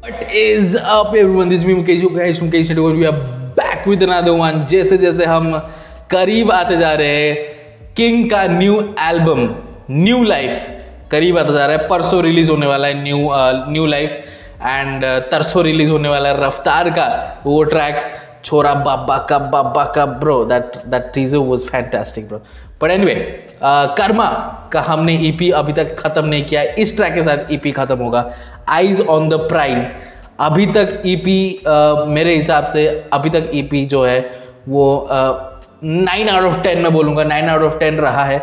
What is up everyone, this is me Mukesh guys from Mukesh and we are back with another one। जैसे जैसे हम करीब आते जा रहे हैं किंग का न्यू एल्बम न्यू लाइफ करीब आता जा रहा है। परसों रिलीज होने वाला है न्यू लाइफ एंड तरसों रिलीज होने वाला है रफ्तार का वो ट्रैक छोरा बाबा का bro. That teaser was fantastic bro. But anyway Karma का हमने ईपी अभी तक खत्म नहीं किया है। इस ट्रैक के साथ ईपी खत्म होगा। आइज ऑन द प्राइज अभी तक ईपी मेरे हिसाब से अभी तक ईपी जो है वो 9 out of 10 मैं बोलूँगा 9 out of 10 रहा है।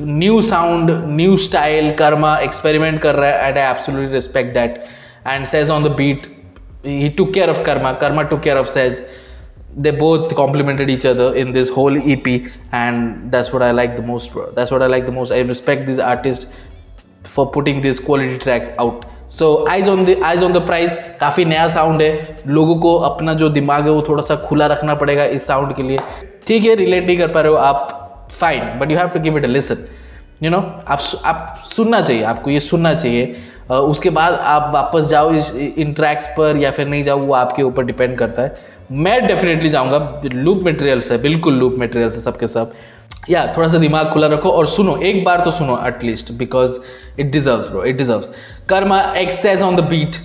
New sound new style Karma experiment कर रहा है and I absolutely respect that and says on the beat he took care of Karma took care of Sez. They both complemented each other in this whole EP and that's what I like the most bro. That's what I like the most. I respect these artists for putting these quality tracks out. So eyes on the prize काफ़ी नया sound है। लोगों को अपना जो दिमाग है वो थोड़ा सा खुला रखना पड़ेगा इस साउंड के लिए। ठीक है, रिलेट नहीं कर पा रहे हो आप, fine, but you have to give it a listen. You know आप सुनना चाहिए, आपको ये सुनना चाहिए। उसके बाद आप वापस जाओ इन ट्रैक्स पर या फिर नहीं जाओ, वो आपके ऊपर डिपेंड करता है। मैं डेफिनेटली जाऊंगा। लूप मटेरियल्स है, बिल्कुल लूप मटेरियल्स है सबके सब। या थोड़ा सा दिमाग खुला रखो और सुनो, एक बार तो सुनो at least, because it deserves bro, it deserves. Karma access on the beat.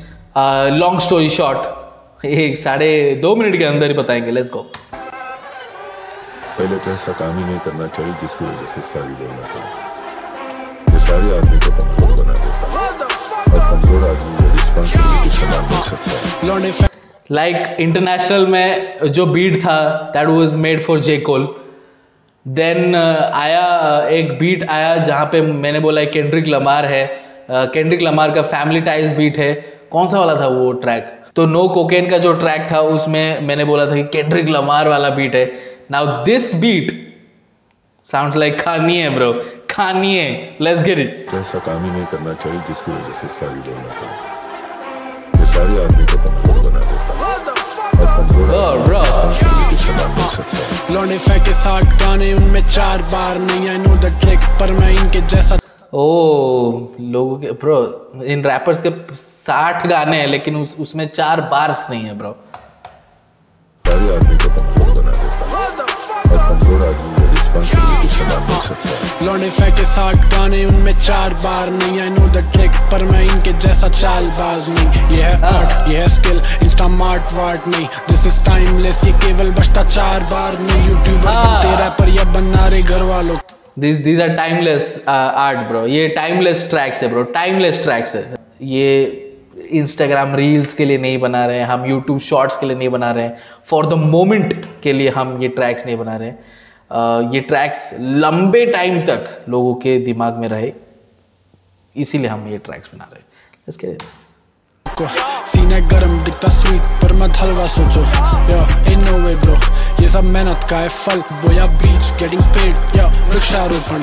Long story short, एक 2.5 मिनट के अंदर ही बताएंगे। Let's go. पहले तो ऐसा काम ही नहीं करना चाहिए जिसकी वजह से सारी बोलना पड़े। ये सारे आदमी को कमजोर बना देता है और कमजोर आदमी रिस्पॉन्सिबिलिटी संभाल नहीं सकता। लाइक इंटरनेशनल में जो बीट था that was made for J Cole. Then आया एक बीट आया जहाँ पे मैंने बोला केंड्रिक लमार है। केंड्रिक लमार का फैमिली टाइज बीट है। कौन सा वाला था वो ट्रैक? तो नो कोकेन का जो ट्रैक था उसमें मैंने बोला था कि केंड्रिक लमार वाला बीट है। Now this beat sounds like Kanye bro, Kanye, let's get it। ऐसा काम ही नहीं करना चाहिए जिसकी वजह से सारी बोलना पड़े। ये सारे आदमी को कमजोर बना देता है और कमजोर आदमी संभाल नहीं सकता। लौंडे फेंके 60 गाने उनमें 4 बार नहीं। आई नो द ट्रिक पर मैं इनके जैसा। लोगों के ब्रो इन रैपर्स के 60 गाने हैं लेकिन उसमें 4 बार्स नहीं है ब्रो। सारे आदमी को कमजोर बना देता है और कमजोर आदमी रिस्पॉन्सिबिलिटी संभाल नहीं सकता। लौंडे फेंके 60 गाने उनमें 4 बार नहीं। आई नो द ट्रिक पर मैं इनके जैसा चालबाज नहीं। ये है आर्ट, ये है स्किल, इंस्टा मार्ट वार्ट नहीं। दिस इज टाइमलेस, ये केवल बचता 4 बार नहीं। यूट्यूबर तेरा पर ये बना रहे घर वालों। These are timeless art bro। ये timeless tracks है bro, timeless tracks है। ये Instagram रील्स के लिए नहीं बना रहे हैं हम, YouTube शॉर्ट्स के लिए नहीं बना रहे हैं, फॉर द मोमेंट के लिए हम ये ट्रैक्स नहीं बना रहे हैं। ये ट्रैक्स लंबे टाइम तक लोगों के दिमाग में रहे, इसीलिए हम ये ट्रैक्स बना रहे हैं। इसके सीने गरम दिखता स्वीट पर मत हलवा सोचो। इन नो वे ब्रो, ये सब मेहनत का है फल। बोया ब्लीच गेटिंग पेड या वृक्षारोपण।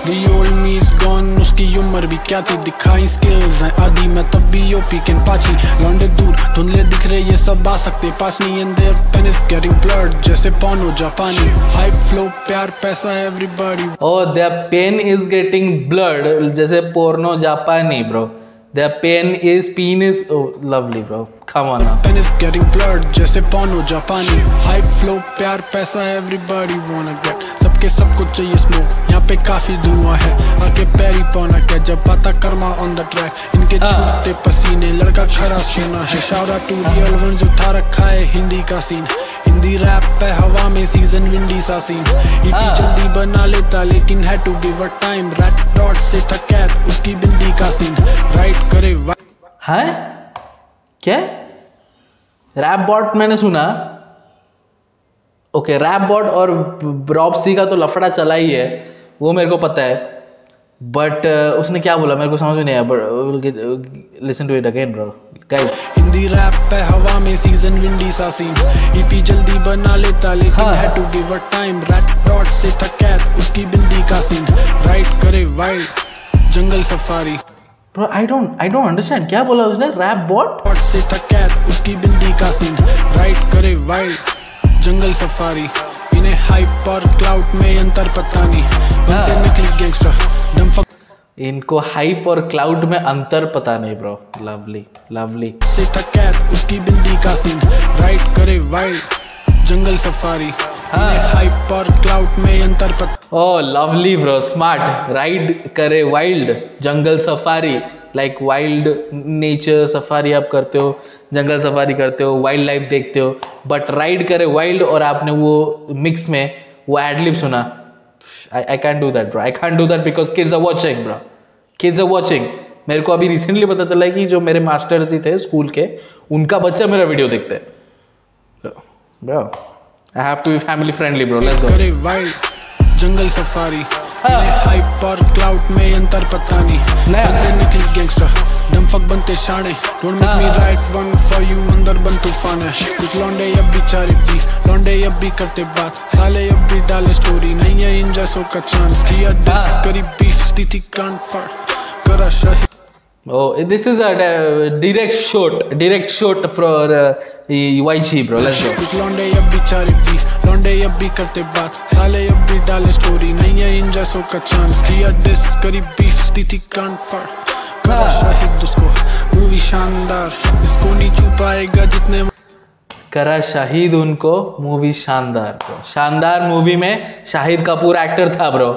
The old me is gone, उसकी उम्र भी क्या थी, दिखाई स्किल्स हैं आदि में तब भी ओपी कैन पाची। लौंडे दूर धुंधले दिख रहे ये सब आ सकते पास नहीं। And their pen is getting blurred जैसे पोर्नो जापानी। हाइप फ्लो प्यार पैसा everybody. Oh their pen is getting blurred जैसे पोर्नो जापानी bro. Their pen is penis. Oh, lovely bro. Come on now. Pen is getting blurred जैसे porno जापानी। Hype flow प्यार पैसा everybody wanna get। सबके सब कुछ चाहिए smoke, यहाँ पे काफी धुआं है। आके पैरी पौना क्या जब आता कर्मा on the track। इनके छूटते पसीने लड़का खरा सोना है। Shout out to real ones, उठा रखा है हिंदी का सीन। हिंदी रैप पे हवा में सीजन विंडी सा सीन। EP जल्दी बना लेता लेकिन had to give her time। Rat dot से था कैद उसकी बिंदी का सीन। राइट करे हैं क्या? रैप बॉट मैंने सुना। ओके, रैप बॉट और रॉबसी का तो लफड़ा चला ही है, वो मेरे को पता है। बट उसने क्या बोला मेरे को समझ में नहीं आया। Listen to it again bro guys. Hindi rap पे हवा में सीजन विंडी सा सीन। EP जल्दी बना लेता लेकिन had to give her time। Rat dot से था कैद उसकी बिंदी का सीन। राइट करे wild jungle safari. Bro, I don't understand। क्या बोला उसने? रैप बॉट से था कैद उसकी बिंदी का सीन। राइट करे वाइल्ड जंगल सफारी। इन्हें हाइप और क्लाउड में अंतर पता नहीं। बनते नकली गैंगस्टर इनको हाइप और क्लाउड में अंतर पता नहीं ब्रो। लवली लवली से था कैद उसकी बिंदी का सीन, राइड करे वाइल्ड जंगल सफारी, हाइप और क्लाउड में अंतर पता। Oh lovely bro, smart. Ride करे wild jungle safari, like wild nature safari आप करते हो, जंगल सफारी करते हो, वाइल्ड लाइफ देखते हो, बट राइड करे वाइल्ड और आपने वो मिक्स में वो एडलिप सुना। I can't do that bro, I can't do that because kids are watching bro, kids are watching। मेरे को अभी रिसेंटली पता चला है कि जो मेरे मास्टर्स जी थे स्कूल के, उनका बच्चा मेरा वीडियो देखते हैं bro। I have to be family friendly bro, let's go। करे वाइल्ड जंगल सफारी, हाइप और क्लाउड में अंतर पता नहीं, बंदे निकली गैंगस्टर डमफक बनते शाने, don't make me right one for you, अंदर बन तूफान है। कुछ लौंडे अब भी चारे बीफ, लौंडे अब भी करते बात, साले अब भी डाले स्टोरी, नहीं है इन जैसों का चांस, किया डिस करी बीफ स्थिति कन्फर्ट करा शहीद। Oh, this is a direct shot for YG bro, let's go। कुछ लौंडे अब भी चारे बीफ, लौंडे अब भी करते बात, साले अब भी डाले स्टोरी, नहीं है इन जैसों का चांस, किया डिस करी बीफ स्थिति कन्फर्ट करा शहीद उसको, मूवी शानदार इसको नहीं छू पाएगा जितने, करा शहीद उनको, मूवी शानदार ब्रो। शानदार मूवी में शाहिद कपूर एक्टर था bro.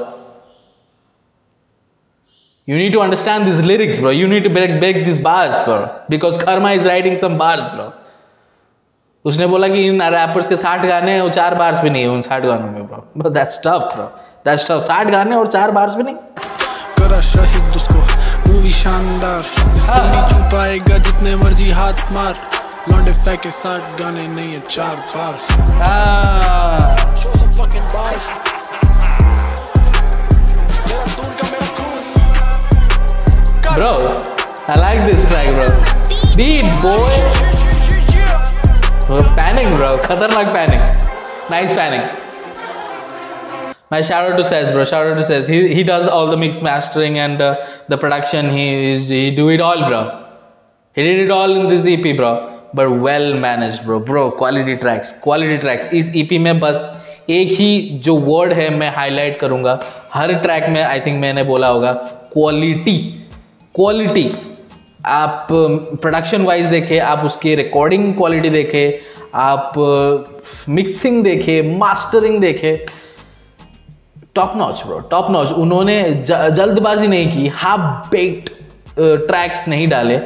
You need to understand these lyrics bro, you need to break these bars bro, because Karma is writing some bars bro। उसने बोला कि इन रैपर्स के 60 गाने हैं, वो 4 बार्स भी नहीं है उन 60 गानों में bro, but that's tough bro, that's tough। 60 गाने और 4 बार्स भी नहीं। करा शहीद उसको, मूवी शानदार इसको नहीं छू पाएगा जितने मर्जी हाथ मार, लौंडे फेंके 60 गाने नहीं है 4 bars. Show some fucking bars। Bro, I like this track bro, beat boy bro, panning bro, khatarnak panning, nice panning। My shout out to Sez bro, shout out to Sez, he does all the mix mastering and the production, he do it all bro, he did it all in this EP bro, but well managed bro, quality tracks। इस EP में बस एक ही जो word है मैं highlight करूंगा, हर track में I think मैंने बोला होगा, क्वालिटी। आप प्रोडक्शन वाइज देखें, आप उसकी रिकॉर्डिंग क्वालिटी देखें, आप मिक्सिंग देखें, मास्टरिंग देखें, top notch bro, top notch. उन्होंने जल्दबाजी नहीं की, हाफ बेक्ड ट्रैक्स नहीं डाले,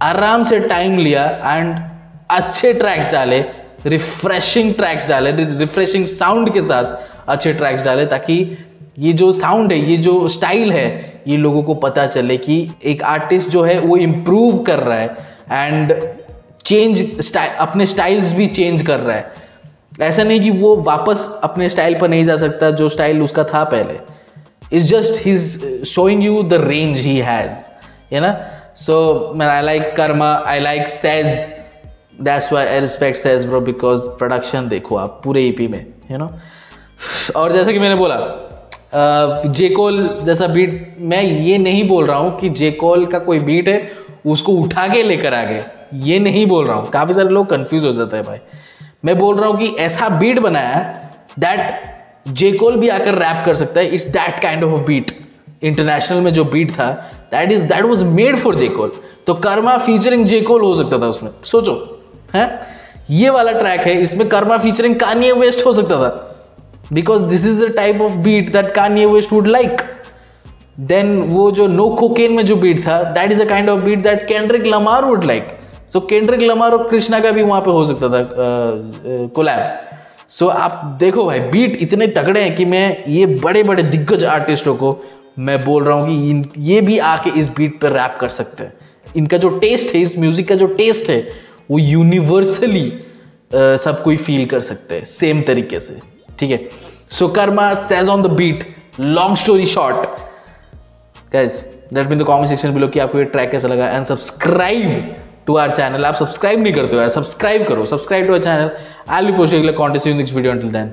आराम से टाइम लिया एंड अच्छे ट्रैक्स डाले, रिफ्रेशिंग ट्रैक्स डाले, रिफ्रेशिंग साउंड के साथ अच्छे ट्रैक्स डाले, ताकि ये जो साउंड है, ये जो स्टाइल है, ये लोगों को पता चले कि एक आर्टिस्ट जो है वो इम्प्रूव कर रहा है एंड अपने स्टाइल्स भी चेंज कर रहा है। ऐसा नहीं कि वो वापस अपने स्टाइल पर नहीं जा सकता जो स्टाइल उसका था पहले। It's just he is showing you the range he has, you know. So man I like Karma, I like says, that's why I respect says bro, because production देखो आप पूरे EP में, यू नो। और जैसा कि मैंने बोला जे कोल जैसा बीट, मैं ये नहीं बोल रहा हूँ कि जे कोल का कोई बीट है उसको उठा के लेकर आ गए, ये नहीं बोल रहा हूँ। काफ़ी सारे लोग कंफ्यूज हो जाते हैं भाई। मैं बोल रहा हूँ कि ऐसा बीट बनाया दैट जे कोल भी आकर रैप कर सकता है। It's that kind of beat. International में जो बीट था that was made for J Cole. तो कर्मा फीचरिंग जे कोल हो सकता था उसमें, सोचो है। ये वाला ट्रैक है, इसमें कर्मा फीचरिंग कान्ये वेस्ट हो सकता था, because this is the type of beat that Kanye West would like। Then वो जो No Cocaine में जो beat था, that is a kind of beat that Kendrick Lamar would like। So Kendrick Lamar और कृष्णा का भी वहाँ पे हो सकता था कोलैब। So आप देखो भाई, बीट इतने तगड़े हैं कि मैं ये बड़े बड़े दिग्गज आर्टिस्टों को मैं बोल रहा हूँ कि ये भी आके इस बीट पर रैप कर सकते हैं। इनका जो टेस्ट है, इस म्यूजिक का जो टेस्ट है, वो यूनिवर्सली सब कोई फील कर सकते हैं सेम तरीके से, ठीक है। So karma says on the beat, long story short guys, let me in the comment section below कि आपको ये ट्रैक कैसा लगा and subscribe to our channel. आप सब्सक्राइब नहीं करते हो यार, सब्सक्राइब करो, subscribe to our channel. I will post regular content in next video. Until then